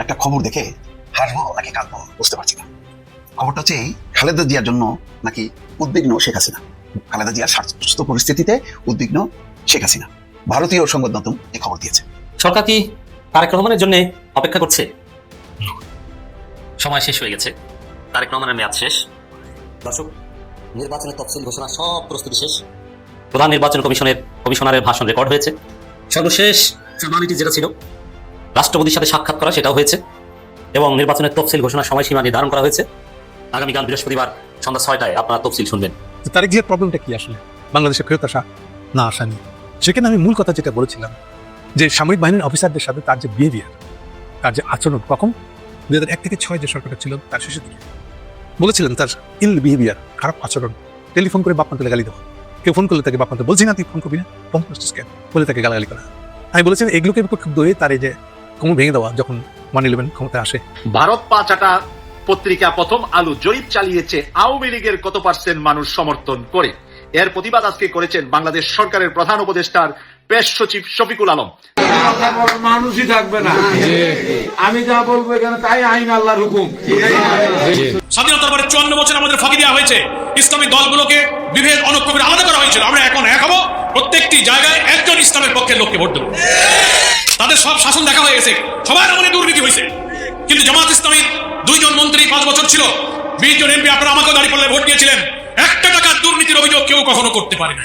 একটা খবর দেখে হাসবো নাকি কাঁদবো বুঝতে পারছি না। খবরটা হচ্ছে এই, খালেদা জিয়ার জন্য নাকি উদ্বিগ্ন শেখ হাসিনা। খালেদা জিয়ার স্বাস্থ্য পরিস্থিতিতে উদ্বিগ্ন শেখ হাসিনা। ভারতীয় সংবাদ মাধ্যম এই খবর দিয়েছে। সরকার কি তারেক রহমানের জন্য অপেক্ষা করছে? সময় শেষ হয়ে গেছে, তারেক রহমানের মেয়াদ শেষ। দর্শক, নির্বাচনের তফসিল ঘোষণা সব প্রস্তুতি শেষ। প্রধান নির্বাচন কমিশনারের ভাষণ রেকর্ড হয়েছে। সর্বশেষ ফর্মালিটি যেটা ছিল রাষ্ট্রপতির সাথে সাক্ষাৎ করা, সেটাও হয়েছে। এবং নির্বাচনের তফসিল ঘোষণার সময়সীমা নির্ধারণ করা হয়েছে। আগামীকাল বৃহস্পতিবার সন্ধ্যা ৬টায় আপনারা তফসিল শুনবেন। তারেক জিয়ার প্রবলেমটা কি আসলে? বাংলাদেশে ফেরত আসা না আসা নিয়ে। সেখানে আমি মূল কথা যেটা বলেছিলাম যে সামরিক বাহিনীর অফিসারদের সাথে তার যে বিহেভিয়ার, তার যে আচরণ, কখন 2001 থেকে 6 যে সরকারটা ছিল তার শেষের দিকে বলেছিলেন তার ইল বিহেভিয়ার, খারাপ আচরণ, টেলিফোন করে বাপ মাকে গালি দেওয়া, কেউ ফোন করলে তাকে বাপ মাকে বলছি না তুই ফোন করবি না, ফোন করছিস কেন বলে তাকে গালাগালি করা। আমি বলেছিলাম এগুলোকে ক্ষুব্ধ হয়ে তার এই যে কোমর ভেঙে দেওয়া যখন 111 ক্ষমতায় আসে। ভারত পাঁচাটা পত্রিকা প্রথম আলো জরিপ চালিয়েছে আওয়ামী লীগের কত পার্সেন্ট মানুষ সমর্থন করে। এর প্রতিবাদ আজকে করেছেন বাংলাদেশ সরকারের প্রধান উপদেষ্টার প্রেস সচিব শফিকুল আলম। মানুষই থাকবে না, আমি যা বলবো এখানে তাই আইন, আল্লাহর হুকুম। স্বাধীনতার পরে 54 বছর আমাদের ফাঁকি দেওয়া হয়েছে। ইসলামী দলগুলোকে বিভেদ অনৈক্য করে আলাদা করা হয়েছিল। আমরা এখন এক হবো, প্রত্যেকটি জায়গায় একজন ইসলামের পক্ষের লোককে ভোট দেবো। তাদের সব শাসন দেখা হয়ে গেছে, সবার আমলে দুর্নীতি হয়েছে। কিন্তু জামাত ইসলামীর 2 জন মন্ত্রী 5 বছর ছিল, 20 জন এমপি, আপনারা আমাকেও দাঁড়িয়ে পড়লে ভোট দিয়েছিলেন। 1 টাকার দুর্নীতির অভিযোগ কেউ কখনো করতে পারে না।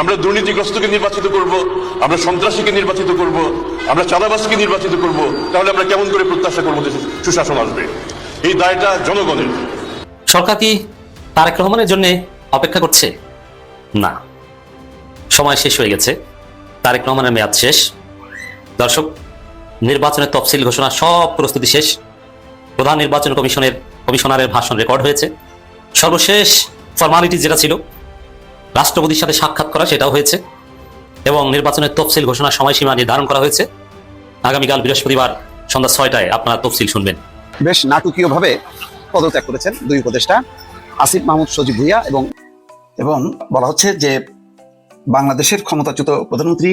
আমরা দুর্নীতিগ্রস্তকে নির্বাচিত করব, আমরা সন্ত্রাসীকে নির্বাচিত করব, আমরা চাঁদাবাজকে নির্বাচিত করব, তাহলে আমরা কেমন করে প্রত্যাশা করবো যে সুশাসন আসবে? এই দায়টা জনগণের। সরকার কি তারেক রহমানের জন্য অপেক্ষা করছে? না, সময় শেষ হয়ে গেছে, তারেক রহমানের মেয়াদ শেষ। দর্শক, নির্বাচনের তফসিল ঘোষণা সব প্রস্তুতি শেষ। প্রধান নির্বাচন কমিশনারের ভাষণ রেকর্ড হয়েছে। সর্বশেষ ফর্মালিটি যেটা ছিল রাষ্ট্রপতির সাথে সাক্ষাৎ করা, সেটাও হয়েছে। এবং নির্বাচনের তফসিল ঘোষণার সময়সীমা নির্ধারণ করা হয়েছে। আগামীকাল বৃহস্পতিবার সন্ধ্যা 6টায় আপনারা তফসিল শুনবেন। বেশ নাটকীয়ভাবে পদত্যাগ করেছেন 2 উপদেষ্টা, আসিফ মাহমুদ সজীব ভুইয়া এবং বলা হচ্ছে যে বাংলাদেশের ক্ষমতাচ্যুত প্রধানমন্ত্রী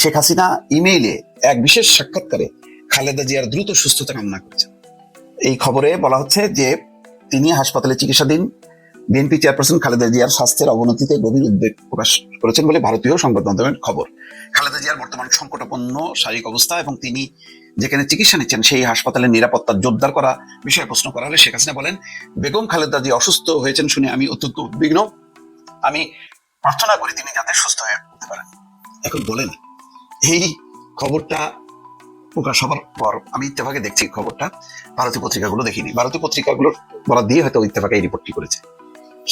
শেখ হাসিনা ইমেইলে এক বিশেষ সাক্ষাৎকারে খালেদা জিয়ার দ্রুত সুস্থতা কামনা করেছেন। এই খবরে বলা হচ্ছে যে তিনি হাসপাতালে চিকিৎসাধীন বিএনপি চেয়ারপারসন খালেদা জিয়ার স্বাস্থ্যের অবনতিতে গভীর উদ্বেগ প্রকাশ করেছেন বলে ভারতীয় সংবাদ মাধ্যমের খবর। খালেদা জিয়ার বর্তমান সংকটাপন্ন শারীরিক অবস্থা এবং তিনি যেখানে চিকিৎসা নিচ্ছেন সেই হাসপাতালের নিরাপত্তা জোরদার করা বিষয়ে প্রশ্ন করা হলে শেখ হাসিনা বলেন, বেগম খালেদা জিয়া অসুস্থ হয়েছেন শুনে আমি অত্যন্ত উদ্বিগ্ন। আমি প্রার্থনা করি তিনি যাতে সুস্থ হয়ে উঠতে পারেন। এখন বলেন, এই খবরটা প্রকাশ হবার পর আমি ইত্তেফাকে দেখছি খবরটা, ভারতীয় পত্রিকাগুলো দেখিনি। ভারতীয় পত্রিকাগুলোর বরাদ দিয়ে হয়তো ইত্তেফাকে এই রিপোর্টটি করেছে।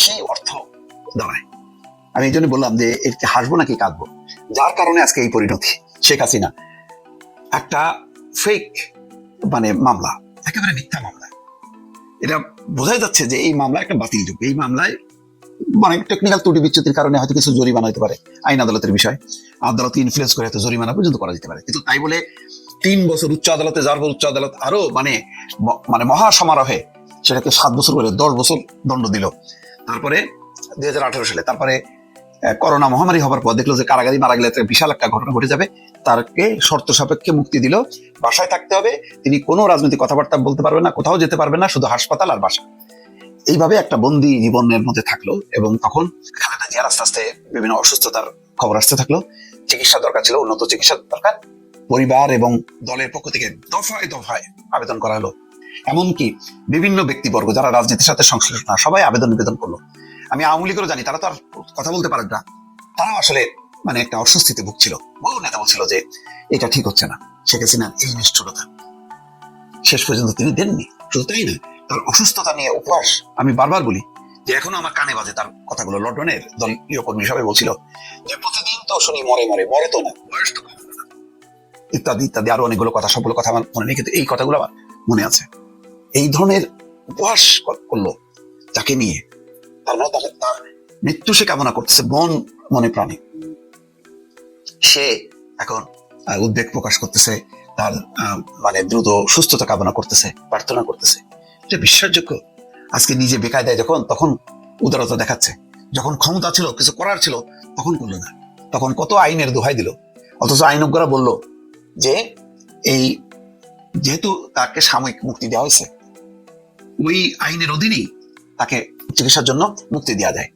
সেই অর্থ দাঁড়ায়, আমি এই জন্য বললাম যে এতে হাসবো নাকি কাঁদবো, যার কারণে আজকে এই পরিণতি। শেখ হাসিনা একটা ফেক মামলা, একেবারে মিথ্যা মামলা। এটা বোঝাই যাচ্ছে যে এই মামলা একটা বাতিল যোগ্য। এই মামলায় টেকনিক্যাল ত্রুটি বিচ্যুতির কারণে হয়তো কিছু জরিমানা হতে পারে, আইন আদালতের বিষয়, আদালত ইনফ্লুয়েন্স করে হয়তো জরিমানা পর্যন্ত করা যেতে পারে। কিন্তু তাই বলে 3 বছর উচ্চ আদালতে যাওয়ার পর উচ্চ আদালত আরো মহা সমারোহে সেটাকে 7 বছর করে 10 বছর দণ্ড দিল। তারপরে 2018 সালে তারপরে করোনা মহামারী হবার পর দেখলো যে কারাগারি মারা গেলে বিশাল একটা ঘটনা ঘটে যাবে, তারকে শর্ত সাপেক্ষে মুক্তি দিল। বাসায় থাকতে হবে, তিনি কোনো রাজনৈতিক কথাবার্তা বলতে পারবেন না, কোথাও যেতে পারবেন না, শুধু হাসপাতাল আর বাসা। এইভাবে একটা বন্দি জীবনের মধ্যে থাকলো। এবং তখন খালেদা জিয়ার আস্তে আস্তে বিভিন্ন অসুস্থতার খবর আসতে থাকলো। চিকিৎসা দরকার ছিল, উন্নত চিকিৎসা দরকার। পরিবার এবং দলের পক্ষ থেকে দফায় দফায় আবেদন করা হলো। এমনকি বিভিন্ন ব্যক্তিবর্গ যারা রাজনীতির সাথে সংশ্লিষ্ট না, সবাই নিবেদন করলো। আমি আওয়ামী লীগেরও জানি, তারা তো আর কথা বলতে পারেন না, তারা আসলে একটা অস্বস্তিতে ভুগছিল। বহু নেতা বলছিল যে এটা ঠিক হচ্ছে না। শেখ হাসিনার এই নিষ্ঠুরতা শেষ পর্যন্ত তিনি দেননি। শুধু তাই না, তার অসুস্থতা নিয়ে উপহাস আমি বারবার বলি যে এখনো আমার কানে বাজে তার কথাগুলো। লন্ডনের দলীয় কর্মী সবাই বলছিল যে প্রতিদিন তো শুনি মরে তো না, বয়স তো ইত্যাদি ইত্যাদি, আরো অনেকগুলো কথা, সবগুলো কথা আমার মনে নেই, কিন্তু এই কথাগুলো আমার মনে আছে। এই ধরনের উপহাস করলো যাকে নিয়ে, তার মৃত্যু সে কামনা করতেছে মনে প্রাণে। সে এখন উদ্বেগ প্রকাশ করতেছে, তার দ্রুত সুস্থতা কামনা করতেছে, প্রার্থনা করতেছে। এটা বিশ্বাসযোগ্য? আজকে নিজে বেকায়দায় তখন উদারতা দেখাচ্ছে, যখন ক্ষমতা ছিল, কিছু করার ছিল, তখন করলো না। তখন কত আইনের দোহাই দিল, অথচ আইনজ্ঞরা বলল যে এই যেহেতু তাকে সাময়িক মুক্তি দেওয়া হয়েছে, ওই আইনের অধীনেই তাকে চিকিৎসার জন্য মুক্তি দেওয়া যায়।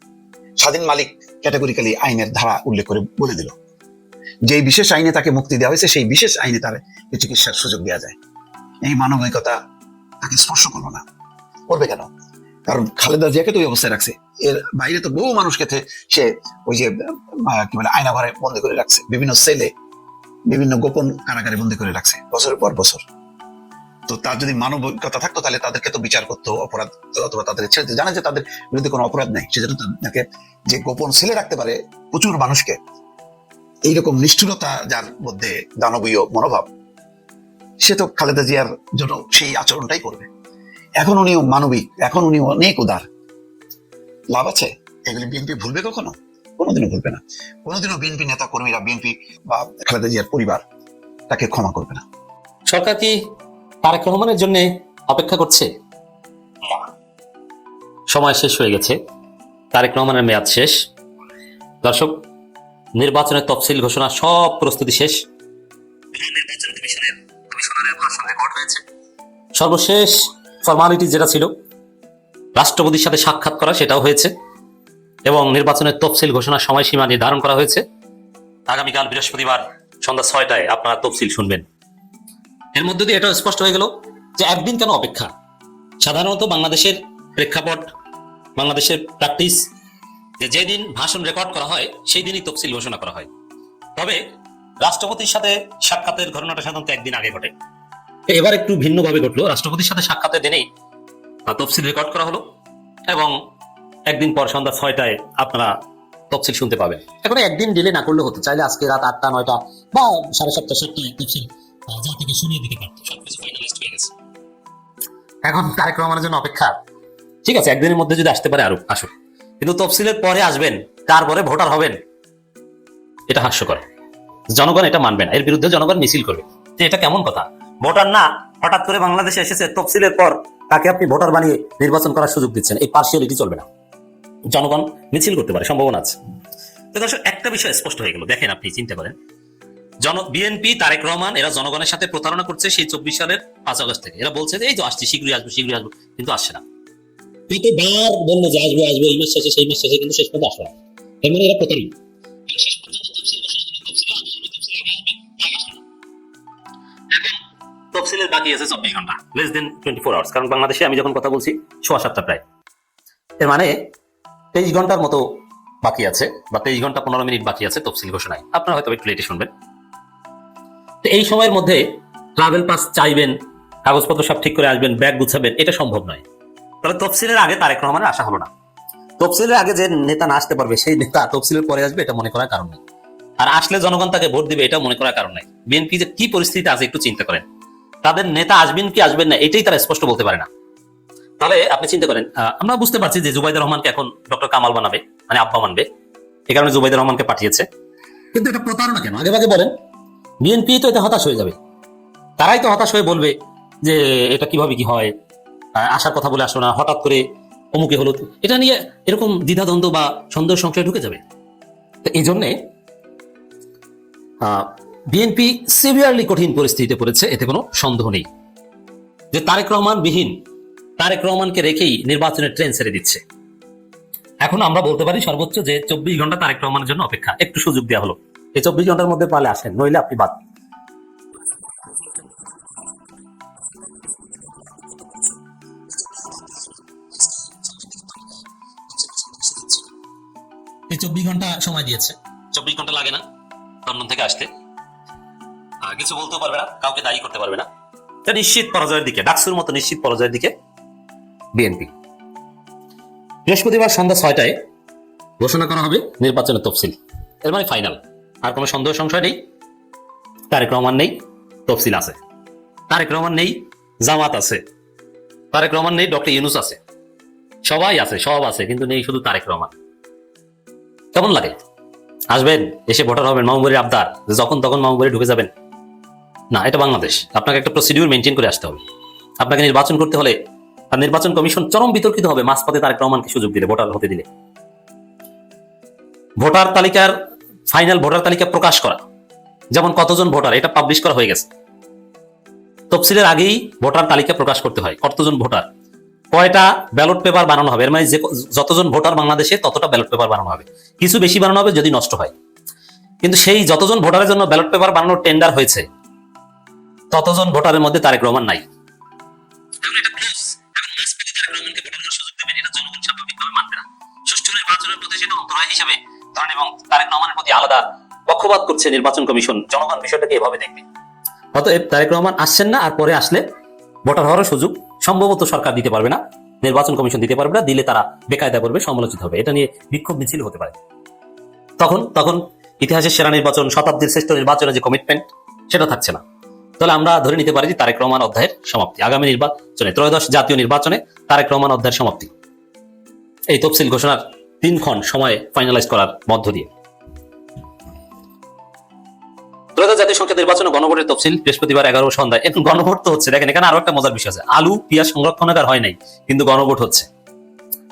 স্বাধীন মালিক ক্যাটাগরিক্যালি আইনের ধারা উল্লেখ করে বলে দিল যে এই বিশেষ আইনে তাকে মুক্তি দেওয়া হয়েছে, সেই বিশেষ আইনে তার চিকিৎসার সুযোগ দেওয়া যায়। এই মানবিকতা তাকে স্পর্শ করলো না, করবে কেন? কারণ খালেদা জিয়াকে তো ওই অবস্থায় রাখছে, এর বাইরে তো বহু মানুষকে সে ওই যে কি বলে আয়না ঘরে বন্দি করে রাখছে, বিভিন্ন সেলে, বিভিন্ন গোপন কারাগারে বন্দি করে রাখছে বছরের পর বছর। তো তার যদি মানবিকতা থাকতো তাহলে তাদেরকে তো বিচার করতো, অপরাধ অথবা তাদের ছেড়ে দিত। জানে যে তাদের বিরুদ্ধে কোনো অপরাধ নেই, সেজন্য তাকে যে গোপন সেলে রাখতে পারে প্রচুর মানুষকে। এইরকম নিষ্ঠুরতা যার মধ্যে দানবীয় মনোভাব, সে তো খালেদা জিয়ার জন্য সেই আচরণটাই করবে। এখন উনিও মানবিক, এখন উনি অনেক উদার। লাভ আছে? এগুলি বিএনপি ভুলবে কখনো? কোনোদিনও ভুলবে না। কোনোদিনও বিএনপি নেতা কর্মীরা, বিএনপি বা খালেদা জিয়ার পরিবার তাকে ক্ষমা করবে না। সরকার কি তারেক রহমানের জন্য অপেক্ষা করছে? না, সময় শেষ হয়ে গেছে, তারেক রহমানের মেয়াদ শেষ। দর্শক, নির্বাচনের তফসিল ঘোষণা, সব প্রস্তুতি শেষ। সর্বশেষ ফরমালিটি যেটা ছিল রাষ্ট্রপতির সাথে সাক্ষাৎ করা, সেটাও হয়েছে এবং নির্বাচনের তফসিল ঘোষণার সময়সীমা নির্ধারণ করা হয়েছে। আগামীকাল বৃহস্পতিবার সন্ধ্যা 6টায় আপনারা তফসিল শুনবেন। এর মধ্যে দিয়ে এটা স্পষ্ট হয়ে গেল যে একদিন কেন অপেক্ষা। সাধারণত বাংলাদেশের প্রেক্ষাপট, বাংলাদেশের প্র্যাকটিস, যে যেদিন ভাষণ রেকর্ড করা হয় সেই দিনই তফসিল ঘোষণা করা হয়। তবে রাষ্ট্রপতির সাথে সাক্ষাতের ঘটনাটা সাধারণত একদিন আগে ঘটে। এবার একটু ভিন্নভাবে ঘটলো, রাষ্ট্রপতির সাথে সাক্ষাতের দিনেই তফসিল রেকর্ড করা হলো এবং একদিন পর সন্ধ্যা 6টায় আপনারা তফসিল শুনতে পাবেন। এখন একদিন ডিলে না করলে হতো, চাইলে আজকে রাত 8টা 9টা বা 7:30 7টায় তফসিল জাতিকে শুনিয়ে দিতে পারতো। সবকিছু ফাইনালাইজড হয়ে গেছে। এখন তারেক রহমানের জন্য অপেক্ষা। ঠিক আছে, একদিনের মধ্যে যদি আসতে পারে আরো আসুক, কিন্তু তফসিলের পরে আসবেন, তারপরে ভোটার হবেন, এটা হাস্যকর। জনগণ এটা মানবে না, এর বিরুদ্ধে জনগণ মিছিল করবে। যে এটা কেমন কথা? ভোটার না, হঠাৎ করে বাংলাদেশে এসেছে, তফসিলের পর তাকে আপনি ভোটার বানিয়ে নির্বাচন করার সুযোগ দিচ্ছেন। এই পার্সিয়ালিটি চলবে না, জনগণ মিছিল করতে পারে, সম্ভাবনা আছে। তো দর্শক, একটা বিষয় স্পষ্ট হয়ে গেল। দেখেন, আপনি চিন্তা করেন, বিএনপি, তারেক রহমান, এরা জনগণের সাথে প্রতারণা করছে সেই 24 সালের 5 আগস্ট থেকে। এরা বলছে যে এই তো আসছি, শীঘ্রই আসবো, শীঘ্রই আসবো, কিন্তু আসছে না। কিন্তু বার বললো যে আসবো আসবো, এই মাস শেষে, সেই মাস শেষে, কিন্তু শেষ পর্যন্ত আসবে না। এর মানে এরা প্রতারণা। তফসিলের বাকি আছে 24 ঘন্টা, লেস দেন 24 আওয়ার্স। কারণ বাংলাদেশে আমি যখন কথা বলছি 7:15 প্রায়, এর মানে 23 ঘন্টার মতো বাকি আছে, বা 23 ঘন্টা 15 মিনিট বাকি আছে তফসিল ঘোষণায়। আপনারা হয়তো একটু লেটে শুনবেন। তো এই সময়ের মধ্যে ট্রাভেল পাস চাইবেন, কাগজপত্র সব ঠিক করে আসবেন, ব্যাগ গুছাবেন, এটা সম্ভব নয়। তাহলে তফসিলের আগে তারেক রহমানের আশা হলো না। তফসিলের আগে যে নেতা না আসতে পারবে, সেই নেতা তফসিলের পরে আসবে, এটা মনে করার কারণ নেই। আর আসলে জনগণ তাকে ভোট দিবে, এটা মনে করার কারণ নাই। বিএনপি যে কি পরিস্থিতি আছে একটু চিন্তা করেন। তাদের নেতা আসবেন কি আসবেন না, এটাই তারা স্পষ্ট বলতে পারে না। তাহলে আপনি চিন্তা করেন, আমরা বুঝতে পারছি যে জুবাইদুর রহমানকে এখন ডক্টর কামাল বানাবে, মানে আব্বা মানবে, এই কারণে জুবাইদুর রহমানকে পাঠিয়েছে। কিন্তু এটা প্রতারণা কেন? আগে ভাগে বলেন। বিএনপি তো এটা হতাশ হয়ে যাবে, তারাই তো হতাশ হয়ে বলবে যে এটা কিভাবে কি হয়, আসার কথা বলে আসলো না, হঠাৎ করে অমুকে হলো। এটা নিয়ে এরকম দ্বিধাদ্বন্দ্ব বা সন্দেহ সংশয় ঢুকে যাবে। তো এই জন্যে বিএনপি সিভিয়ারলি কঠিন পরিস্থিতিতে পড়েছে, এতে কোনো সন্দেহ নেই। যে তারেক রহমান বিহীন, তারেক রহমানকে রেখেই নির্বাচনের ট্রেন ছেড়ে দিচ্ছে। এখন আমরা বলতে পারি সর্বোচ্চ যে 24 ঘন্টা তারেক রহমানের জন্য অপেক্ষা, একটু সুযোগ দেওয়া হলো। এই 24 ঘন্টার মধ্যে পারলে আসেন, নইলে আপনি বাদ। এই 24 ঘন্টা সময় দিয়েছে, 24 ঘন্টা লাগে না লন্ডন থেকে আসতে। কিছু বলতেও পারবে না, কাউকে দায়ী করতে পারবে না। এটা নিশ্চিত পরাজয়ের দিকে, ডাকসুর মতো নিশ্চিত পরাজয়ের দিকে বিএনপি। বৃহস্পতিবার সন্ধ্যা 6টায় ঘোষণা করা হবে নির্বাচনের তফসিল, এর মানে ফাইনাল। আর কোনো সন্দেহ সংশয় নেই, তারেক রহমান নেই, তফসিল আছে। তারেক রহমান নেই, জামাত আছে। তারেক রহমান নেই, ডক্টর ইউনূস আছে। সবাই আছে, সব আছে, কিন্তু নেই শুধু তারেক রহমান। কেমন লাগে? আসবেন, এসে ভোটার হবেন, মামুবাড়ির আবদার, যখন তখন মামুবাড়ি ঢুকে যাবেন না। এটা বাংলাদেশ, আপনাকে একটা প্রসিডিউর মেনটেন করে আসতে হবে। আপনাকে নির্বাচন করতে হলে, আর নির্বাচন কমিশন চরম বিতর্কিত হবে মাঝপথে তারেক রহমানকে সুযোগ দিলে, ভোটার হতে দিলে। ভোটার তালিকার ফাইনাল ভোটার তালিকা প্রকাশ করা, যেমন কতজন ভোটার, এটা পাবলিশ করা হয়ে গেছে। তফসিলের আগেই ভোটার তালিকা প্রকাশ করতে হয়, কতজন ভোটার, কয়টা ব্যালট পেপার বানানো হবে, এর মানে যে যতজন ভোটার বাংলাদেশে ততটা ব্যালট পেপার বানানো হবে, কিছু বেশি বানানো হবে যদি নষ্ট হয়। কিন্তু সেই যতজন ভোটারের জন্য ব্যালট পেপার বানানোর টেন্ডার হয়েছে ততজন ভোটারের মধ্যে তারেক রহমান নাই। এবং তারেক রহমানের প্রতি আলাদা পক্ষপাত করছে নির্বাচন কমিশন, জনগণ বিষয়টাকে এভাবে দেখবে। অতএব তারেক রহমান আসছেন না, আর পরে আসলে ভোটার হওয়ার সুযোগ সম্ভবত সরকার দিতে পারবে না, নির্বাচন কমিশন দিতে পারবে না, দিলে তারা বেকায়দা করবে, সমালোচিত হবে, এটা নিয়ে বিক্ষোভ মিছিল হতে পারে। তখন ইতিহাসের সেরা নির্বাচন, শতাব্দীর শ্রেষ্ঠ নির্বাচনের যে কমিটমেন্ট সেটা থাকছে না। তাহলে আমরা ধরে নিতে পারি যে তারেক রহমান অধ্যায়ের সমাপ্তি, আগামী নির্বাচনে, ত্রয়োদশ জাতীয় নির্বাচনে তারেক রহমান অধ্যায়ের সমাপ্তি এই তফসিল ঘোষণার 3 ক্ষণ সময় ফাইনালাইজ করার মধ্য দিয়ে। ত্রয়োদশ জাতীয় সংসদ নির্বাচনে গণভোটের তফসিল বৃহস্পতিবার 11 সন্ধ্যায়। এখন গণভোট তো হচ্ছে, দেখেন এখানে আরো একটা মজার বিষয় আছে, আলু পেঁয়াজ সংরক্ষণাগার হয় নাই কিন্তু গণভোট হচ্ছে,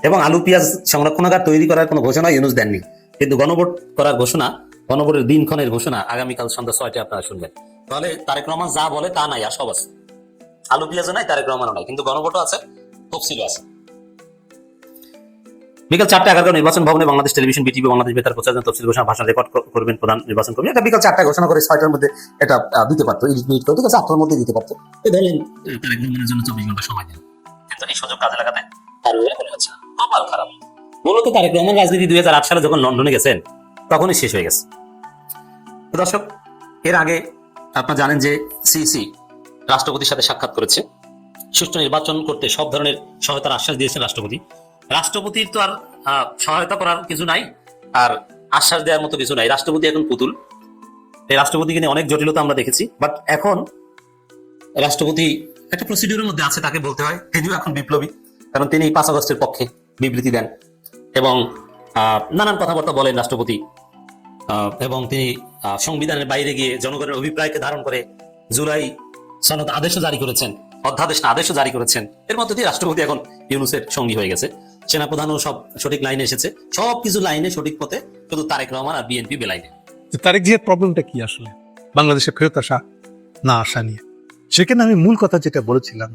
এবং আলু পেঁয়াজ সংরক্ষণাগার তৈরি করার কোনো ঘোষণা ইউনূস দেননি, কিন্তু গণভোট করার ঘোষণা, গণভোটের দিনক্ষণের ঘোষণা আগামীকাল সন্ধ্যা 6টায় আপনারা শুনবেন। তাহলে তারেক রহমান যা বলে তা নাই, আর সব আছে, আলু পেঁয়াজও নাই, তারেক রহমানও নাই, কিন্তু গণভোটও আছে, তফসিলও আছে। বিকাল 4:11 নির্বাচন ভবনে বাংলাদেশ টেলিভিশন, বিটিভি, বাংলাদেশ বেতার প্রচার তফসিল ঘোষণা ভাষণ রেকর্ড করবেন প্রধান নির্বাচন কর্মী। এটা বিকাল 4টায় ঘোষণা করে 6টার মধ্যে এটা দিতে পারতো, এডিট মিনিট করে, ঠিক আছে, 8টার মধ্যে দিতে পারতো। ধরেন তারেক রহমানের জন্য 24 ঘন্টা সময় দেন, কিন্তু এই সুযোগ কাজে লাগাতে তার মনে হচ্ছে কপাল খারাপ। মূলত তারেক রহমান রাজনীতি 2008 সালে যখন লন্ডনে গেছেন তখনই শেষ হয়ে গেছে। দর্শক, এর আগে আপনারা জানেন যে সিইসি রাষ্ট্রপতির সাথে সাক্ষাৎ করেছে, সুষ্ঠু নির্বাচন করতে সব ধরনের সহায়তার আশ্বাস দিয়েছেন রাষ্ট্রপতি। রাষ্ট্রপতির তো আর সহায়তা করার কিছু নাই, আর আশ্বাস দেওয়ার মতো কিছু নাই, রাষ্ট্রপতি এখন পুতুল। এই রাষ্ট্রপতিকে নিয়ে অনেক জটিলতা আমরা দেখেছি, বাট এখন রাষ্ট্রপতি একটা প্রসিডিউরের মধ্যে আছে, তাকে বলতে হয়। তিনিও এখন বিপ্লবী, কারণ তিনি 5 আগস্টের পক্ষে বিবৃতি দেন এবং নানান কথাবার্তা বলেন রাষ্ট্রপতি, এবং তিনি সংবিধানের বাইরে গিয়ে জনগণের অভিপ্রায়কে ধারণ করে জুলাই সনদ আদেশও জারি করেছেন, অধ্যাদেশ না আদেশও জারি করেছেন। এর মধ্যে দিয়ে রাষ্ট্রপতি এখন ইউনূসের সঙ্গী হয়ে গেছে, সেনাপ্রধানও সব সঠিক লাইনে এসেছে, সবকিছু লাইনে সঠিক পথে, শুধু তারেক রহমান আর বিএনপি বেলাইনে। তারেক জিয়ার প্রবলেমটা কি আসলে বাংলাদেশে ফেরত আসা না আসা নিয়ে? সেখানে আমি মূল কথা যেটা বলেছিলাম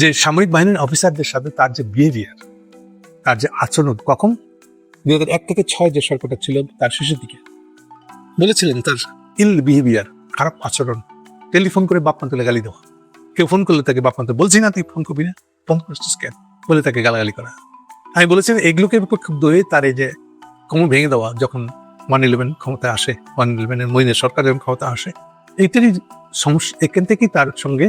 যে সামরিক বাহিনীর অফিসারদের সাথে তার যে বিহেভিয়ার, তার যে আচরণ, কখন 2001 থেকে 6 যে সরকারটা ছিল তার শেষের দিকে বলেছিলেন তার ইল বিহেভিয়ার, খারাপ আচরণ, টেলিফোন করে বাপ মা তুলে গালি দেওয়া, কেউ ফোন করলে তাকে বাপ মা তুলে, বলছি না তুই ফোন করবি না, ফোন করছিস কেন বলে তাকে গালাগালি করা। আমি বলেছিলাম এগুলোকে ক্ষুব্ধ হয়ে তার এই যে কোমর ভেঙে দেওয়া, যখন 111 ক্ষমতায় আসে, 111 মঈনের সরকার যখন ক্ষমতা আসে, এইটারই সমস্যা, এখান থেকেই তার সঙ্গে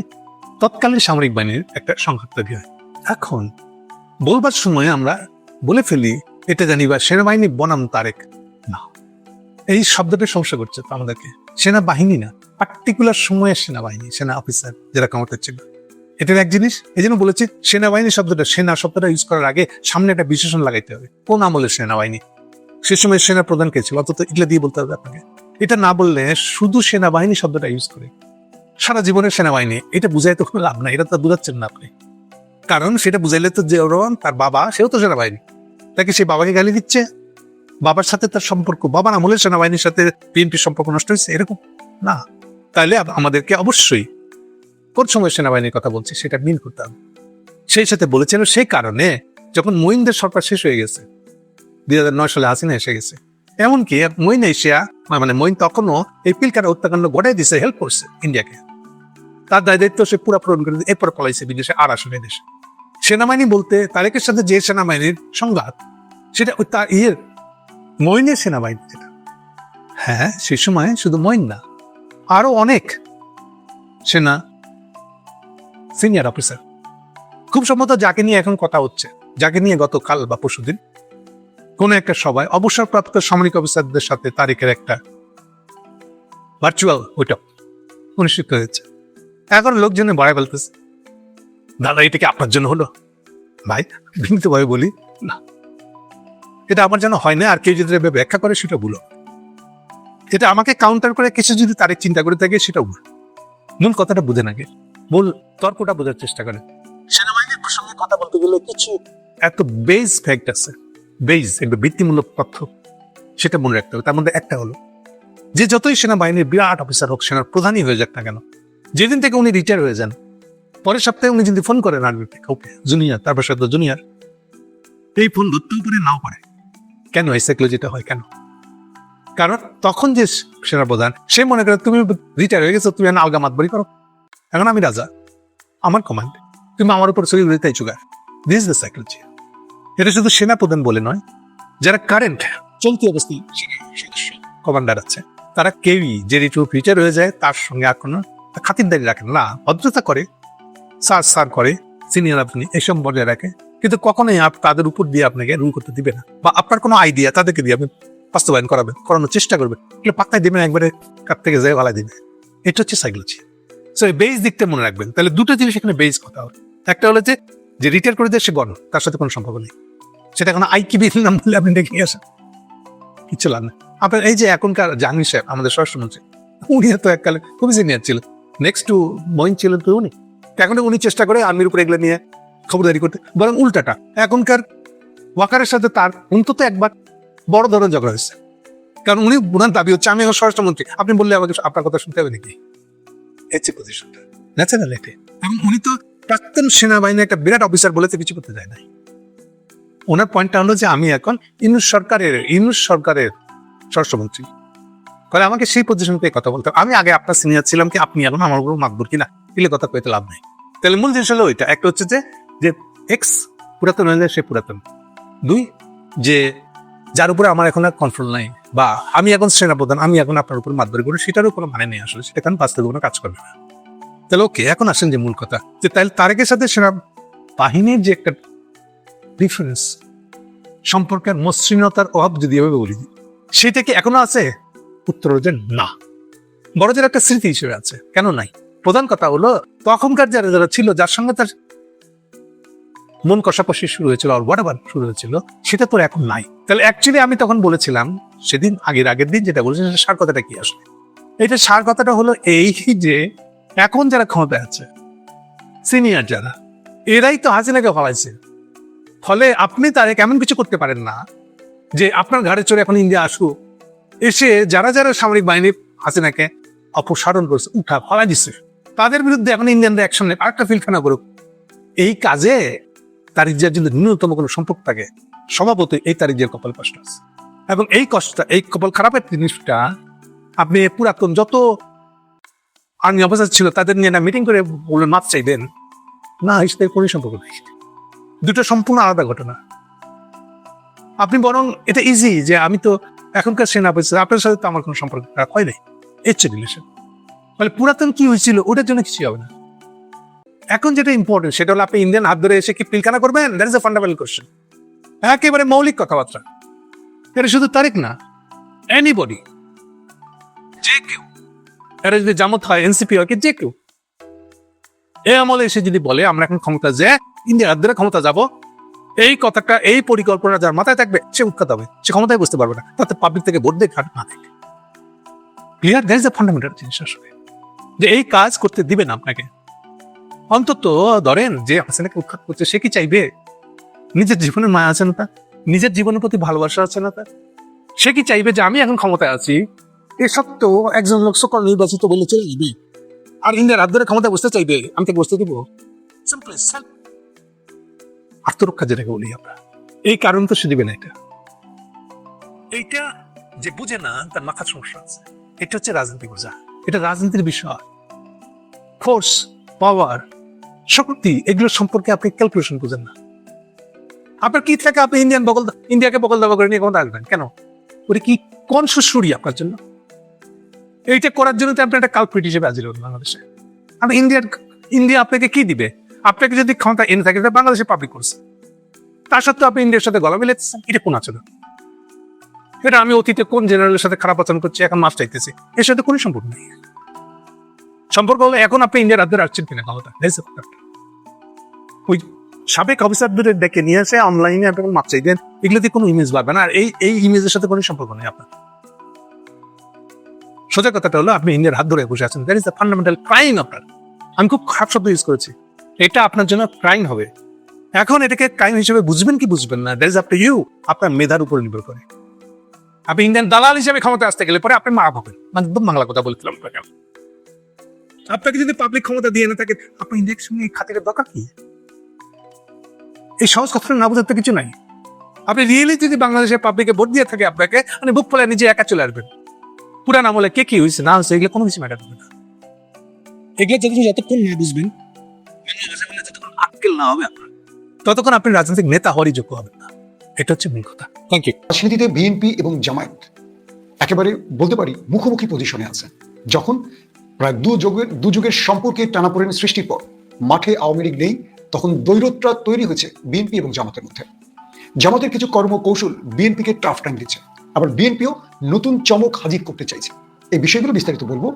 তৎকালীন সামরিক বাহিনীর একটা সংঘাত তৈরি হয়। এখন বলবার সময় আমরা বলে ফেলি এটা জানি বা সেনাবাহিনী বনাম তারেক, না, এই শব্দটা সমস্যা করছে তো আমাদেরকে। সেনাবাহিনী না, পার্টিকুলার সময়ের সেনাবাহিনী, সেনা অফিসার যারা ক্ষমতা ছিল, এটার এক জিনিস। এই জন্য বলেছি সেনাবাহিনী শব্দটা, সেনা শব্দটা ইউজ করার আগে সামনে একটা বিশেষণ লাগাইতে হবে, কোন আমলের সেনাবাহিনী, সে সময় সেনা প্রধান কে ছিল, অন্তত এগুলো দিয়ে বলতে হবে আপনাকে। এটা না বললে শুধু সেনাবাহিনী শব্দটা ইউজ করে সারা জীবনের সেনাবাহিনী, এটা বুঝাই তো কোনো লাভ নাই, এটা তো বুঝাচ্ছেন না আপনি। কারণ সেটা বুঝাইলে তো যে তার বাবা, সেও তো সেনাবাহিনী, তাকে সেই বাবাকে গালি দিচ্ছে, বাবার সাথে তার সম্পর্ক, বাবার আমলের সেনাবাহিনীর সাথে বিএনপির সম্পর্ক নষ্ট হয়েছে, এরকম না। তাহলে আমাদেরকে অবশ্যই কোন সময় সেনাবাহিনীর কথা বলছি সেটা মিল করতে হবে। সেই সাথে বলেছেন সেই কারণে যখন মঈনদের সরকার শেষ হয়ে গেছে, 2009 সালে হাসিনা এসে গেছে, এমনকি মঈন এশিয়া, মানে মঈন তখনও এই পিলকাটা হত্যাকাণ্ড ঘটাই দিছে, হেল্প করছে ইন্ডিয়াকে, তার দায় দায়িত্ব সে পুরা পূরণ করে দিয়ে এরপর পলাইছে বিদেশে, আর আসলে দেশে। সেনাবাহিনী বলতে তারেকের সাথে যে সেনাবাহিনীর সংঘাত, সেটা তার মঈনের সেনাবাহিনী যেটা, হ্যাঁ সেই সময় শুধু মঈন না, আরো অনেক সেনা সিনিয়র অফিসার, খুব সম্ভবত যাকে নিয়ে এখন কথা হচ্ছে, যাকে নিয়ে গতকাল বা পরশুদিন কোন একটা সভায় অবসরপ্রাপ্ত সামরিক অফিসারদের সাথে তারিখের একটা ভার্চুয়াল বৈঠক অনুষ্ঠিত হয়েছে। এখন লোকজনে বাড়ায় বলতেছে, দাদা এটা কি আপনার জন্য হলো? ভাই বিনীতভাবে বলি না, এটা আমার জন্য হয় না, আর কেউ যদি ব্যাখ্যা করে সেটা ভুল। এটা আমাকে কাউন্টার করে কিছু যদি তারিখ চিন্তা করে থাকে সেটাও ভুল। মূল কথাটা বুঝে নাকি, মূল তর্কটা বোঝার চেষ্টা করে। সেনাবাহিনীর প্রসঙ্গে কথা বলতে গেলে কিছু এত বেজ ফ্যাক্ট আছে, বেজ একটা ভিত্তিমূলক তথ্য, সেটা মনে রাখতে হবে। তার মধ্যে একটা হলো যে যতই সেনাবাহিনীর বিরাট অফিসার হোক, সেনার প্রধানই হয়ে যাক না কেন, যেদিন থেকে উনি রিটায়ার হয়ে যান, পরের সপ্তাহে উনি যদি ফোন করেন আর্মিতে কাউকে, জুনিয়র, তারপর সাথে জুনিয়র, এই ফোন ধরতেও পারে নাও পারে। কেন এই সাইকোলজিটা হয় কেন? কারণ তখন যে সেনাপ্রধান সে মনে করে তুমি রিটায়ার হয়ে গেছো, তুমি আলগা মাতবরি করো, এখন আমি রাজা, আমার কমান্ড, তুমি আমার উপর শরীর তাই চুগার। This is the psychology. এটা শুধু সেনাপ্রধান বলে নয়, যারা কারেন্ট চলতি অবস্থায় সদস্য কমান্ডার আছে, তারা কেউই যে রিটায়ার হয়ে যায় তার সঙ্গে আর কোনো খাতিরদারি রাখেন না, ভদ্রতা করে, স্যার করে, সিনিয়র আপনি এসব বজায় রাখে, কিন্তু কখনোই তাদের উপর দিয়ে আপনাকে রুল করতে দিবে না, বা আপনার কোনো আইডিয়া তাদেরকে দিয়ে আপনি বাস্তবায়ন করানোর চেষ্টা করবে, এগুলো পাত্তায় দিবেন, একবারে কাছ থেকে যায় ভালাই দিবে। এটা হচ্ছে সাইকোলজি। সো এই বেস দিকটা মনে রাখবেন। তাহলে দুটো জিনিস এখানে বেস কথা হবে। একটা হলো যে রিটায়ার করে দেয় সে গণ, তার সাথে কোনো সম্পর্ক নেই, সেটা কোনো আইকিবির নাম বলে আপনি ডেকে নিয়ে আসেন, কিচ্ছু লাভ না। আপনার এই যে এখনকার জাহাঙ্গীর সাহেব আমাদের স্বরাষ্ট্রমন্ত্রী, উনি তো এককালে খুবই সিনিয়র ছিলেন, নেক্সট টু মঈন ছিলেন তো উনি, এখন উনি চেষ্টা করে আর্মির উপর এগুলো নিয়ে খবরদারি করতে, বরং উল্টাটা এখনকার ওয়াকারের সাথে তার অন্তত একবার বড় ধরনের ঝগড়া হয়েছে, কারণ উনি বুড়ান দাবি হচ্ছে আমি এখন স্বরাষ্ট্রমন্ত্রী, আপনি বললে আমাকে আপনার কথা শুনতে হবে নাকি? হচ্ছে পজিশনটা ন্যাচারাল এটা। এবং উনি তো প্রাক্তন সেনাবাহিনীর একটা বিরাট অফিসার বলে তো কিছু করতে যায় নাই। ওনার পয়েন্টটা হলো যে আমি এখন ইউনুস সরকারের স্বরাষ্ট্রমন্ত্রী, ফলে আমাকে সেই পজিশন পেয়ে কথা বলতে হবে। আমি আগে আপনার সিনিয়র ছিলাম কি, আপনি এখন আমার উপর মাতবর কিনা, এগুলো কথা কইতে লাভ নাই। তাহলে মূল জিনিস হলো ওইটা, একটা হচ্ছে যে এক্স পুরাতন হয়ে সে পুরাতন, দুই যে যার উপরে আমার এখন আর কন্ট্রোল নাই, বা আমি এখন সেনাপ্রধান, আমি এখন আপনার উপর মাতবরি করি, সেটারও কোনো মানে নেই আসলে, সেটা কারণ বাস্তবে কোনো কাজ করবে না। তাহলে ওকে, এখন আসেন যে মূল কথা, যে তাহলে তারেকের সাথে সেনাবাহিনীর যে একটা ডিফারেন্স, সম্পর্কের মসৃণতার অভাব যদি এভাবে বলি, সেটা কি এখনো আছে? উত্তর হচ্ছে না, বড়দের একটা স্মৃতি হিসেবে আছে। কেন নাই? প্রধান কথা হলো তখনকার যারা ছিল, যার সঙ্গে তার মন কষাকষি শুরু হয়েছিল, আর হোয়াট এভার শুরু হয়েছিল, সেটা তো এখন নাই। তাহলে অ্যাকচুয়ালি আমি তখন বলেছিলাম সেদিন, আগের দিন যেটা বলেছিলাম, সার কথাটা কি আসলে? এটা সার কথাটা হলো এই যে এখন যারা ক্ষমতায় আছে, সিনিয়র যারা, এরাই তো হাসিনাকে ফলাইছে। ফলে আপনি তারে কেমন কিছু করতে পারেন না যে আপনার ঘাড়ে চড়ে এখন ইন্ডিয়া আসুক, এসে যারা সামরিক বাহিনী হাসিনাকে অপসারণ করছে, উঠা ফলা দিচ্ছে, তাদের বিরুদ্ধে এখন ইন্ডিয়ানরা অ্যাকশন নেই, আরেকটা ফিলখানা করুক। এই কাজে তারিকজার যদি ন্যূনতম কোনো সম্পর্ক থাকে, স্বভাবতই এই তারিকজার কপাল কষ্ট আছে। এবং এই কষ্টটা, এই কপাল খারাপের জিনিসটা আপনি পুরাতন যত আর্মি অফিসার ছিল তাদের নিয়ে না মিটিং করে বললেন মাপ চাইবেন না, এর সাথে কোনো সম্পর্ক নেই, দুটো সম্পূর্ণ আলাদা ঘটনা। আপনি বরং এটা ইজি যে আমি তো এখনকার সেনা অফিসার, আপনার সাথে তো আমার কোনো সম্পর্ক খারাপ হয় নাই, এর রিলেশন। মানে পুরাতন কি হয়েছিল ওটার জন্য কিছু হবে না। এখন যেটা ইম্পর্টেন্ট সেটা হলো আপনি ইন্ডিয়ান হাত ধরে এসে কি পিলখানা করবেন, that is a fundamental question, একেবারে মৌলিক কথাবার্তা। এটা শুধু তারিক না, এনিবডি, যে কেউ, এটা যদি জামাত হয়, এনসিপি হয়, যে কেউ এই আমলে এসে যদি বলে আমরা এখন ক্ষমতা যে ইন্ডিয়ার হাত ধরে ক্ষমতা যাব, এই কথাটা, এই পরিকল্পনা যার মাথায় থাকবে সে উৎখাত হবে, সে ক্ষমতায় বুঝতে পারবে না, তাতে পাবলিক থেকে ভোট দিয়ে ঘাট না থাকে। Clear? That is a fundamental জিনিস আসলে, যে এই কাজ করতে দিবে না আপনাকে। অন্তত ধরেন যে হাসিনাকে উৎখাত করছে, সে কি চাইবে? নিজের জীবনের মায়া আছে না তার, নিজের জীবনের প্রতি ভালোবাসা আছে না তার, সে কি চাইবে যে আমি এখন ক্ষমতায় আছি, এ সত্ত্বেও একজন লোক সকল নির্বাচিত বলে চলে যাবে, আর ইন্ডিয়ার হাত ধরে ক্ষমতায় বসতে চাইবে? আমি তাকে বসতে দিব? আত্মরক্ষা যেটাকে বলি আমরা, এই কারণ তো সে দিবে না। এইটা যে বুঝে না তার মাথার সমস্যা আছে। এটা হচ্ছে রাজনীতি বোঝা, এটা রাজনীতির বিষয়। ফোর্স, পাওয়ার, শক্তি, এগুলো সম্পর্কে আপনি ক্যালকুলেশন বুঝেন না। আপনার কি থাকে আপনি ইন্ডিয়াকে বকল দাবা করে নিয়ে ক্ষমতা আসবেন কেন? ওটা কি কোন সুসুরি আপনার জন্য? এইটা করার জন্য তো আপনি একটা কালপ্রিট হিসেবে হাজির হবেন বাংলাদেশে। আর ইন্ডিয়া আপনাকে কি দিবে? আপনাকে যদি ক্ষমতা এনে থাকে, বাংলাদেশে পাবলিক করছে, তার সত্ত্বেও আপনি ইন্ডিয়ার সাথে গলা মিলেছেন, এটা কোন আচরণ? এটা আমি অতীতে কোন জেনারেলের সাথে খারাপ আচরণ করছি, এখন মাফ চাইতেছি, এর সাথে কোনো সম্পর্ক নেই। সম্পর্ক হলো এখন আপনি ইন্ডিয়ার হাতে রাখছেন কিনা ক্ষমতা। ওই সাবেক অফিসারদের ডেকে নিয়ে এসে অনলাইনে আপনি মাপ চাইতেন, এগুলোতে কোনো ইমেজ পাবে না, আর এই ইমেজের সাথে কোনো সম্পর্ক নেই আপনার। সোজা কথাটা হলো আপনি ইন্ডিয়ার হাত ধরে বসে আছেন, that is the fundamental crime আপনার। আমি খুব খারাপ শব্দ ইউজ করেছি, এটা আপনার জন্য ক্রাইম হবে। এখন এটাকে ক্রাইম হিসেবে বুঝবেন কি বুঝবেন না, that is up to you, আপনার মেধার উপর নির্ভর করে। আপনি ইন্ডিয়ান দালাল হিসেবে ক্ষমতা আসতে গেলে পরে আপনি মাপ হবেন, মানে একদম বাংলা কথা বলছিলাম। আপনাকে যদি পাবলিক ক্ষমতা দিয়ে না থাকে, আপনি ইলেকশনে এই খাতিরের দরকার কি? এই সহজ কথাটা না বোঝার তো কিছু নাই। আপনি রিয়েলি যদি বাংলাদেশের পাবলিকে ভোট দিয়ে থাকে আপনাকে, মানে বুক ফেলে নিজে একা চলে আসবেন। পুরান আমলে কে কি হয়েছে না হয়েছে এগুলো কোনো কিছু ম্যাটার করবে না। এগুলো যতক্ষণ না বুঝবেন, যতক্ষণ আক্কেল না হবে আপনার, ততক্ষণ আপনি রাজনৈতিক নেতা হওয়ারই যোগ্য হবেন না। এটা হচ্ছে মূল কথা। Thank you. রাজনীতিতে বিএনপি এবং জামায়াত একেবারে বলতে পারি মুখোমুখি পজিশনে আছে। যখন প্রায় দু যুগের সম্পর্কে টানাপোড়েন সৃষ্টির পর মাঠে আওয়ামী লীগ নেই, তখন দ্বৈরথটা তৈরি হয়েছে বিএনপি এবং জামাতের মধ্যে। জামাতের কিছু কর্মকৌশল বিএনপিকে টাফ টাইম দিচ্ছে, আবার বিএনপিও নতুন চমক হাজির করতে চাইছে। এই বিষয়গুলো বিস্তারিত বলবো।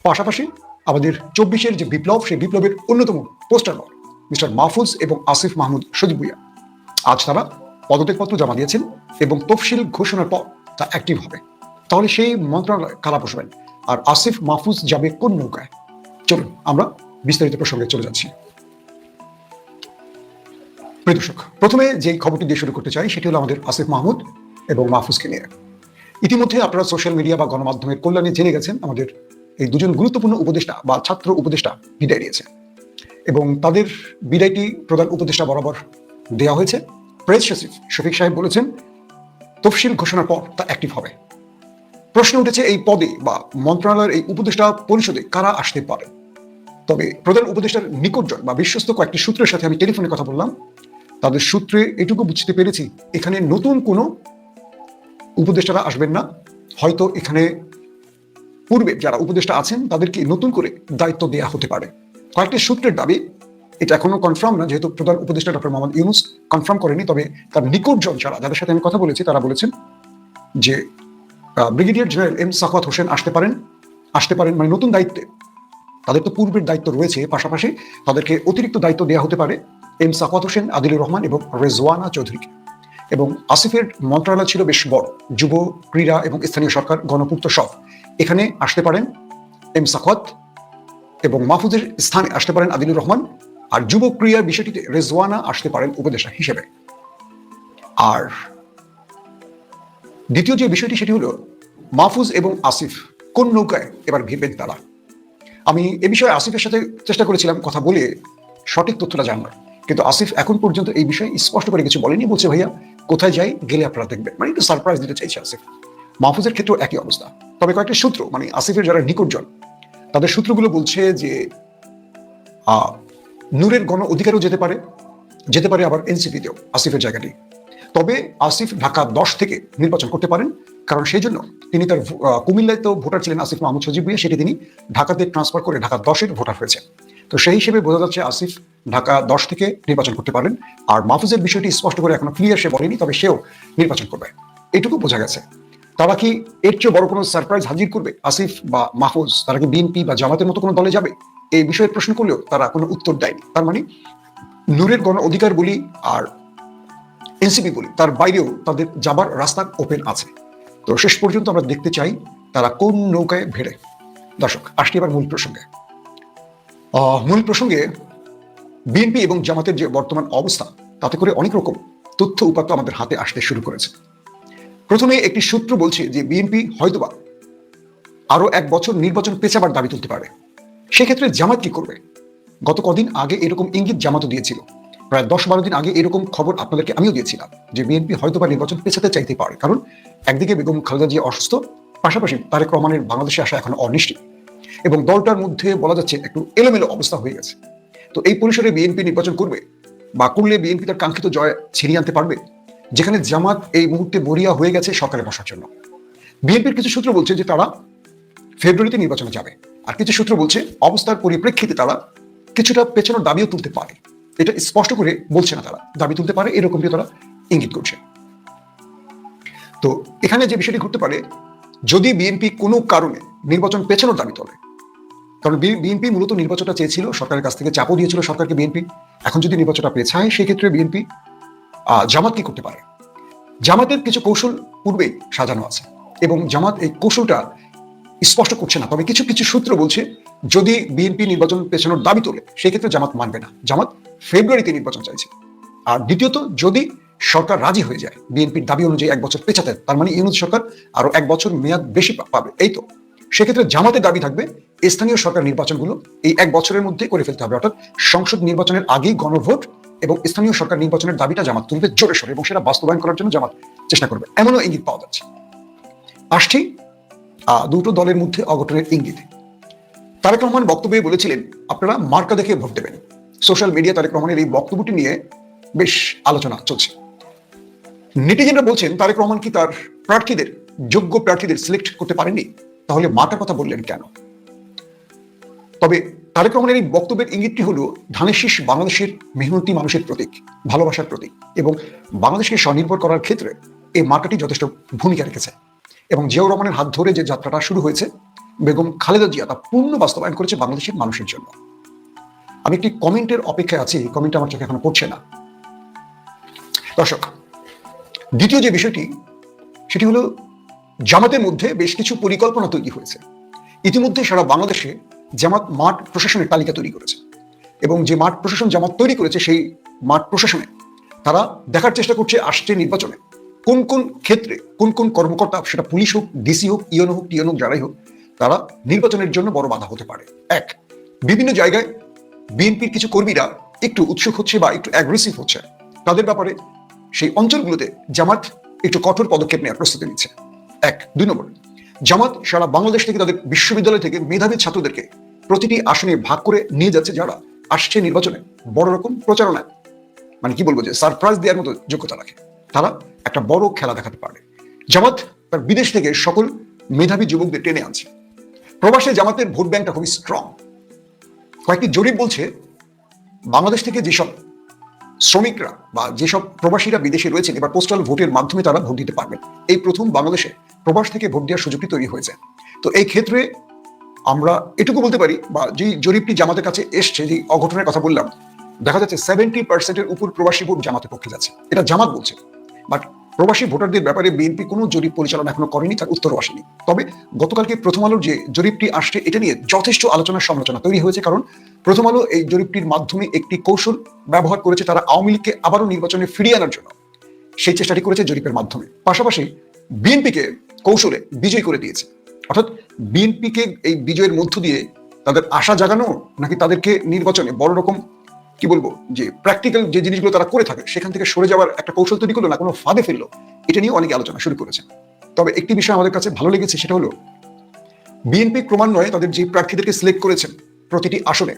পাশাপাশি আমাদের 24-এর যে বিপ্লব, সেই বিপ্লবের অন্যতম পোস্টার বয় মিস্টার মাহফুজ এবং আসিফ মাহমুদ সজীব ভুইয়া, আজ তারা পদত্যাগপত্র জমা দিয়েছেন এবং তফসিল ঘোষণার পর তা অ্যাক্টিভ হবে। তাহলে সেই মন্ত্রণালয় কারা বসবেন, আর আসিফ মাহফুজ যাবে কোন নৌকায়? চলুন আমরা বিস্তারিত প্রসঙ্গে চলে যাচ্ছি। প্রিয় দর্শক, প্রথমে যে খবরটি দিয়ে শুরু করতে চাই সেটি হলো আমাদের আসিফ মাহমুদ এবং মাহফুজকে নিয়ে। ইতিমধ্যে আপনারা সোশ্যাল মিডিয়া বা গণমাধ্যমের কল্যাণে জেনে গেছেন আমাদের এই দুজন গুরুত্বপূর্ণ উপদেষ্টা বা ছাত্র উপদেষ্টা বিদায় দিয়েছে এবং তাদের বিদায়টি প্রধান উপদেষ্টা বরাবর দেওয়া হয়েছে। প্রেস সচিব শফিক সাহেব বলেছেন তফসিল ঘোষণার পর তা অ্যাক্টিভ হবে। প্রশ্ন উঠেছে এই পদে বা মন্ত্রণালয়ের এই উপদেষ্টা পরিষদে কারা আসতে পারে। তবে প্রধান উপদেষ্টার নিকটজন বা বিশ্বস্ত কয়েকটি সূত্রের সাথে আমি টেলিফোনে কথা বললাম। তাদের সূত্রে এটুকু বুঝতে পেরেছি এখানে নতুন কোনো উপদেষ্টারা আসবেন না। হয়তো এখানে পূর্বে যারা উপদেষ্টা আছেন তাদেরকে নতুন করে দায়িত্ব দেওয়া হতে পারে। কয়েকটি সূত্রের দাবি, এটা এখনো কনফার্ম না, যেহেতু প্রধান উপদেষ্টা ডক্টর মোহাম্মদ ইউনূস কনফার্ম করেনি। তবে তার নিকটজন যারা, যাদের সাথে আমি কথা বলেছি, তারা বলেছেন যে brigadier general M Sakhawat Hossain আসতে পারেন মানে নতুন দায়িত্বে। তাদের তো পূর্বের দায়িত্ব রয়েছে, পাশাপাশি তাদেরকে অতিরিক্ত দায়িত্ব দেওয়া হতে পারে এম সাখাওয়াত হোসেন, আদিলুর রহমান এবং রেজওয়ানা চৌধুরীকে। এবং আসিফের মন্ত্রণালয় ছিল বেশ বড়, যুব, ক্রীড়া এবং স্থানীয় সরকার, গণপূর্ত সব। এখানে আসতে পারেন এম সাখাওয়াত এবং মাহফুজের স্থানে আসতে পারেন আদিলুর রহমান, আর যুব ক্রীড়ার বিষয়টিতে রেজওয়ানা আসতে পারেন উপদেষ্টা হিসেবে। আর দ্বিতীয় যে বিষয়টি সেটি হলো মাহফুজ এবং আসিফ কোন নৌকায় এবার ভিড়বেন তারা। আমি এ বিষয়ে আসিফের সাথে চেষ্টা করেছিলাম কথা বলে সঠিক তথ্যটা জানার, কিন্তু আসিফ এখন পর্যন্ত এই বিষয়ে স্পষ্ট করে কিছু বলেনি। বলছে ভাইয়া কোথায় যাই গেলে আপনারা দেখবেন, মানে একটু সারপ্রাইজ দিতে চাইছে আসিফ। মাহফুজের ক্ষেত্রেও একই অবস্থা। তবে কয়েকটি সূত্র, মানে আসিফের যারা নিকটজন, তাদের সূত্রগুলো বলছে যে নূরের গণ অধিকারও যেতে পারে আবার এনসিপিতেও আসিফের জায়গাটি। তবে আসিফ ঢাকা 10 থেকে নির্বাচন করতে পারেন, কারণ সেই জন্য তিনি তার কুমিল্লায় তো ভোটার ছিলেন আসিফ মাহমুদ সজীব ভুইয়া, সেটি তিনি ঢাকাতে ট্রান্সফার করে ঢাকা 10-এর ভোটার হয়েছে। তো সেই হিসেবে বোঝা যাচ্ছে আসিফ ঢাকা 10 থেকে নির্বাচন করতে পারেন। আর মাহফুজের বিষয়টি স্পষ্ট করে এখনো ক্লিয়ার সে বলেনি, তবে সেও নির্বাচন করবে, এটুকু বোঝা গেছে। তারা কি এর চেয়ে বড় কোনো সারপ্রাইজ হাজির করবে আসিফ বা মাহফুজ? তারা কি বিএনপি বা জামাতের মতো কোনো দলে যাবে? এই বিষয়ে প্রশ্ন করলেও তারা কোনো উত্তর দেয়নি। তার মানে নূরের গণ অধিকার বলি আর এনসিপি বলি, তার বাইরেও তাদের যাবার রাস্তা ওপেন আছে। তো শেষ পর্যন্ত আমরা দেখতে চাই তারা কোন নৌকায় ভেড়ে। দর্শক, আসছি এবার মূল প্রসঙ্গে বিএনপি এবং জামাতের যে বর্তমান অবস্থা, তাতে করে অনেক রকম তথ্য উপাত্ত আমাদের হাতে আসতে শুরু করেছে। প্রথমে একটি সূত্র বলছে যে বিএনপি হয়তোবা আরো 1 বছর নির্বাচন পেছাবার দাবি তুলতে পারে। সেক্ষেত্রে জামাত কি করবে? গত কদিন আগে এরকম ইঙ্গিত জামাতও দিয়েছিল। প্রায় 10-12 দিন আগে এরকম খবর আপনাদেরকে আমিও দিয়েছিলাম যে বিএনপি হয়তোবা নির্বাচন পেছাতে চাইতে পারে, কারণ একদিকে বেগম খালেদা জিয়া অসুস্থ, পাশাপাশি তারেক রহমানের বাংলাদেশে আসা এখন অনিশ্চিত এবং দলটার মধ্যে বলা যাচ্ছে একটু এলোমেলো অবস্থা হয়ে গেছে। তো এই পরিসরে বিএনপি নির্বাচন করবে বা করলে বিএনপি তার কাঙ্ক্ষিত জয় ছিনিয়ে আনতে পারবে, যেখানে জামাত এই মুহূর্তে মরিয়া হয়ে গেছে সরকারে বসার জন্য। বিএনপির কিছু সূত্র বলছে যে তারা ফেব্রুয়ারিতে নির্বাচনে যাবে, আর কিছু সূত্র বলছে অবস্থার পরিপ্রেক্ষিতে তারা কিছুটা পেছানোর দাবিও তুলতে পারে। এটা স্পষ্ট করে বলছে না, তারা দাবি তুলতে পারে এরকমটি তারা ইঙ্গিত করছে। তো এখানে যে বিষয়টি ঘটতে পারে, যদি বিএনপি কোনো কারণে নির্বাচন পেছানোর দাবি তোলে, কারণ বিএনপি মূলত নির্বাচনটা চেয়েছিল, সরকারের কাছ থেকে চাপও দিয়েছিল সরকারকে বিএনপি। এখন যদি নির্বাচনটা পেছায়, সেক্ষেত্রে বিএনপি জামাত কি করতে পারে? জামাতের কিছু কৌশল পূর্বেই সাজানো আছে এবং জামাত এই কৌশলটা স্পষ্ট করছে না। তবে কিছু কিছু সূত্র বলছে যদি বিএনপি নির্বাচন পেছানোর দাবি তোলে, সেক্ষেত্রে জামাত মানবে না, জামাত ফেব্রুয়ারিতে নির্বাচন চাইছে। আর দ্বিতীয়ত, যদি সরকার রাজি হয়ে যায় বিএনপির দাবি অনুযায়ী 1 বছর পেছাতে, তার মানে ইউনূস সরকার আরো 1 বছর মেয়াদ বেশি পাবে। এই তো সেক্ষেত্রে জামাতের দাবি থাকবে স্থানীয় সরকার নির্বাচনগুলো এই 1 বছরের মধ্যে করে ফেলতে হবে, অর্থাৎ সংসদ নির্বাচনের আগেই গণভোট এবং স্থানীয় সরকার নির্বাচনের দাবিটা জামাত তুলবে জোরে সোরে, এবং সেটা বাস্তবায়ন করার জন্য জামাত চেষ্টা করবে, এমনও ইঙ্গিত পাওয়া যাচ্ছে। আসছি দুটো দলের মধ্যে অঘটনের ইঙ্গিতে। তারেক রহমান বক্তব্যে বলেছিলেন আপনারা মার্কা দেখে ভোট দেবেন। সোশ্যাল মিডিয়া তারেক রহমানের এই বক্তব্যটি নিয়ে বেশ আলোচনা চলছে। নেটিজেনরা বলছেন তারেক রহমান কি তার প্রার্থীদের, যোগ্য প্রার্থীদের সিলেক্ট করতে পারেননি, তাহলে মার্কার কথা বললেন কেন? তবে তারেক রহমানের এই বক্তব্যের ইঙ্গিতটি হলো ধানের শীষ বাংলাদেশের মেহনতি মানুষের প্রতীক, ভালোবাসার প্রতীক, এবং বাংলাদেশকে স্বনির্ভর করার ক্ষেত্রে এই মার্কাটি যথেষ্ট ভূমিকা রেখেছে। এবং জিয়াউর রহমানের হাত ধরে যে যাত্রাটা শুরু হয়েছে, বেগম খালেদা জিয়া তা পূর্ণ বাস্তবায়ন করেছে বাংলাদেশের মানুষের জন্য। আমি একটি কমেন্টের অপেক্ষায় আছি, কমেন্ট আমার চোখে এখনো পড়ছে না। দর্শক, দ্বিতীয় যে বিষয়টি সেটি হলো জামাতের মধ্যে বেশ কিছু পরিকল্পনা তৈরি হয়েছে। ইতিমধ্যে সারা বাংলাদেশে জামাত মাঠ প্রশাসনের তালিকা তৈরি করেছে, এবং যে মাঠ প্রশাসন জামাত তৈরি করেছে সেই মাঠ প্রশাসনে তারা দেখার চেষ্টা করছে আসছে নির্বাচনে কোন কোন ক্ষেত্রে কোন কোন কর্মকর্তা, সেটা পুলিশ হোক, ডিসি হোক, ইওনো হোক, টিএনও হোক, যারাই হোক, তারা নির্বাচনের জন্য বড় বাধা হতে পারে। এক, বিভিন্ন জায়গায় বিএনপির কিছু কর্মীরা একটু উৎসুক হচ্ছে বা একটু অ্যাগ্রেসিভ হচ্ছে, তাদের ব্যাপারে সেই অঞ্চলগুলোতে জামাত একটু কঠোর পদক্ষেপ নেওয়ার প্রস্তুতি নিচ্ছে। এক। 2 নম্বর, জামাত সারা বাংলাদেশ থেকে তাদের বিশ্ববিদ্যালয় থেকে মেধাবী ছাত্রদেরকে প্রতিটি আসনে ভাগ করে নিয়ে যাচ্ছে, যারা আসছে নির্বাচনে বড় রকম প্রচারণায়, মানে কি বলবো, যে সারপ্রাইজ দেওয়ার মতো যোগ্যতা রাখে, তারা একটা বড় খেলা দেখাতে পারে। জামাত তার বিদেশ থেকে সকল মেধাবী যুবকদের টেনে আনছে। প্রবাসে জামাতের ভোট ব্যাংকটা খুবই স্ট্রং। কয়েকটি জরিপ বলছে বাংলাদেশ থেকে যেসব শ্রমিকরা বা যেসব প্রবাসীরা বিদেশে রয়েছেন, এবার পোস্টাল ভোটের মাধ্যমে তারা ভোট দিতে পারবেন। এই প্রথম বাংলাদেশে প্রবাস থেকে ভোট দেওয়ার সুযোগটি তৈরি হয়েছে। তো এই ক্ষেত্রে আমরা এটুকু বলতে পারি, বা যে জরিপটি জামাতের কাছে এসছে, যে অঘটনের কথা বললাম, দেখা যাচ্ছে 70% উপর প্রবাসী ভোট জামাতের পক্ষে যাচ্ছে, এটা জামাত বলছে। বাট প্রবাসী ভোটারদের ব্যাপারে বিএনপি কোনো জরিপ পরিচালনা এখনো করেনি, তার উত্তরও আসেনি। তবে গতকালকে প্রথম আলোর যে জরিপটি আসছে, এটা নিয়ে যথেষ্ট আলোচনার সমালোচনা তৈরি হয়েছে, কারণ প্রথম আলো এই জরিপটির মাধ্যমে একটি কৌশল ব্যবহার করেছে, তারা আওয়ামী লীগকে আবারও নির্বাচনে ফিরিয়ে আনার জন্য সেই চেষ্টাটি করেছে জরিপের মাধ্যমে। পাশাপাশি বিএনপিকে কৌশলে বিজয় করে দিয়েছে, অর্থাৎ বিএনপিকে এই বিজয়ের মধ্য দিয়ে তাদের আশা জাগানো, নাকি তাদেরকে নির্বাচনে বড় রকম কি বলবো, যে প্র্যাকটিক্যাল যে জিনিসগুলো তারা করে থাকে সেখান থেকে সরে যাওয়ার একটা কৌশল তৈরি করলো, না কোনো ফাঁদে ফেললো, এটা নিয়ে অনেকে আলোচনা শুরু করেছে। তবে একটি বিষয় আমাদের কাছে ভালো লেগেছে, সেটা হলো বিএনপি ক্রমান্বয়ে তাদের যে প্রার্থীদেরকে সিলেক্ট করেছেন প্রতিটি আসনে,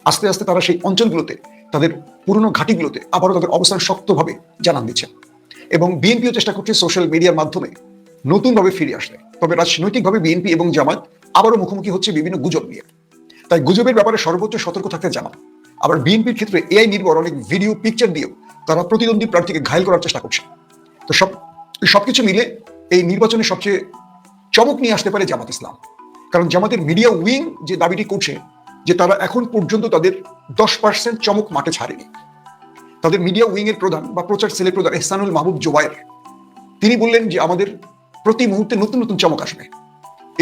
আস্তে আস্তে তারা সেই অঞ্চলগুলোতে, তাদের পুরনো ঘাঁটিগুলোতে আবারও তাদের অবস্থান শক্তভাবে জানান দিচ্ছে, এবং বিএনপিও চেষ্টা করছে সোশ্যাল মিডিয়ার মাধ্যমে নতুনভাবে ফিরে আসতে। তবে রাজনৈতিকভাবে বিএনপি এবং জামাত আবারও মুখোমুখি হচ্ছে বিভিন্ন গুজব নিয়ে, তাই গুজবের ব্যাপারে সর্বোচ্চ সতর্ক থাকতে জামাত। আবার বিএনপির ক্ষেত্রে এআই নির্ভর অনেক ভিডিও পিকচার দিয়েও তারা প্রতিদ্বন্দ্বী প্রার্থীকে ঘায়েল করার চেষ্টা করছে। তো সবকিছু মিলে এই নির্বাচনে সবচেয়ে চমক নিয়ে আসতে পারে জামাত ইসলাম, কারণ জামাতের মিডিয়া উইং যে দাবিটি করছে যে তারা এখন পর্যন্ত তাদের 10% চমক মাঠে ছাড়েনি। তাদের মিডিয়া উইং এর প্রধান বা প্রচার সেলের প্রধান এহসানুল মাহবুব জোবায়ের, তিনি বললেন যে আমাদের প্রতি মুহূর্তে নতুন নতুন চমক আসবে,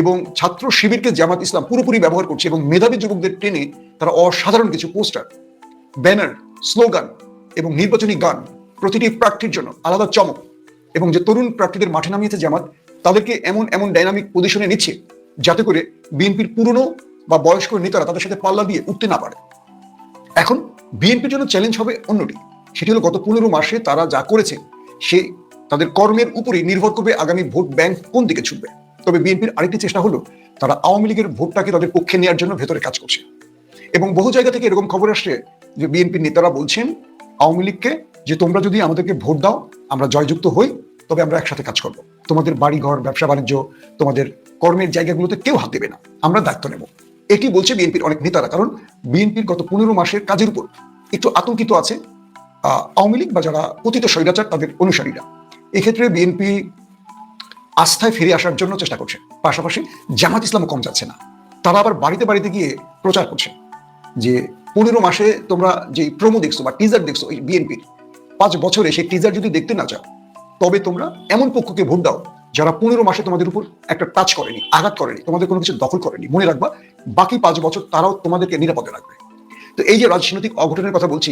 এবং ছাত্র শিবিরকে জামাত ইসলাম পুরোপুরি ব্যবহার করছে, এবং মেধাবী যুবকদের টেনে তারা অসাধারণ কিছু পোস্টার, ব্যানার, স্লোগান এবং নির্বাচনী গান প্রতিটি প্রার্থীর জন্য আলাদা চমক, এবং যে তরুণ প্রার্থীদের মাঠে নামিয়েছে জামাত, তাদেরকে এমন এমন ডাইনামিক পজিশনে নিচ্ছে যাতে করে বিএনপির পুরনো বা বয়স্ক নেতারা তাদের সাথে পাল্লা দিয়ে উঠতে না পারে। এখন বিএনপির জন্য চ্যালেঞ্জ হবে অন্যটি, সেটি হলো গত 15 মাসে তারা যা করেছে সে তাদের কর্মের উপরেই নির্ভর করবে আগামী ভোট ব্যাংক কোন দিকে ছুটবে। তবে বিএনপির আরেকটি চেষ্টা হলো তারা আওয়ামী লীগের ভোটটাকে তাদের পক্ষে নেওয়ার জন্য ভেতরে কাজ করছে, এবং বহু জায়গা থেকে এরকম খবর আসছে যে বিএনপির নেতারা বলছেন আওয়ামী লীগকে যে তোমরা যদি আমাদেরকে ভোট দাও, আমরা জয়যুক্ত হই, তবে আমরা একসাথে কাজ করব, তোমাদের বাড়িঘর, ব্যবসা বাণিজ্য, তোমাদের কর্মের জায়গাগুলোতে কেউ হাত দেবে না, আমরা দায়িত্ব নেব। এটি বলছে বিএনপির অনেক নেতারা, কারণ বিএনপির গত 15 মাসের কাজের উপর একটু আতঙ্কিত আছে আওয়ামী লীগ বা যারা পতিত স্বৈরাচার তাদের অনুসারীরা। এক্ষেত্রে বিএনপি আস্থায় ফিরে আসার জন্য চেষ্টা করছে। পাশাপাশি জামাত ইসলামও কম যাচ্ছে না, তারা আবার বাড়িতে বাড়িতে গিয়ে প্রচার করছে যে 15 মাসে তোমরা যে প্রোমো দেখছো বা টিজার দেখছো এই বিএনপির, 5 বছরে সেই টিজার যদি দেখতে না চাও, তবে তোমরা এমন পক্ষকে ভোট দাও যারা 15 মাসে তোমাদের উপর একটা টাচ করেনি, আঘাত করেনি, তোমাদের কোনো কিছু দখল করেনি। মনে রাখবা বাকি 5 বছর তারাও তোমাদেরকে নিরাপদে রাখবে। তো এই যে রাজনৈতিক অঘটনের কথা বলছি,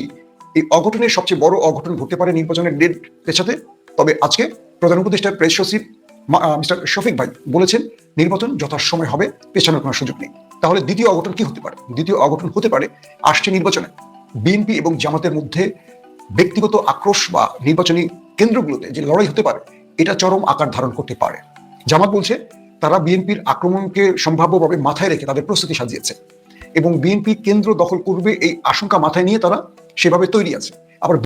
এই অঘটনের সবচেয়ে বড় অঘটন ঘটতে পারে নির্বাচনের ডেট পেছাতে। তবে আজকে প্রধান উপদেষ্টার প্রেস সচিব মিস্টার শফিক ভাই বলেছেন নির্বাচন যথাসময় হবে, পেছানোর কোনো সুযোগ নেই। তাহলে দ্বিতীয় অঘটন কি হতে পারে? দ্বিতীয় অঘটন হতে পারে আসছে নির্বাচনে বিএনপি এবং জামাতের মধ্যে ব্যক্তিগত আক্রোশ বা নির্বাচনী কেন্দ্রগুলোতে যে লড়াই হতে পারে, এটা চরম আকার ধারণ করতে পারে। জামাত বলছে তারা বিএনপির আক্রমণকে সম্ভাব্যভাবে মাথায় রেখে তাদের প্রস্তুতি সাজিয়েছে এবং বিএনপি কেন্দ্র দখল করবে এই আশঙ্কা মাথায় নিয়ে তারা সেভাবে তৈরি আছে।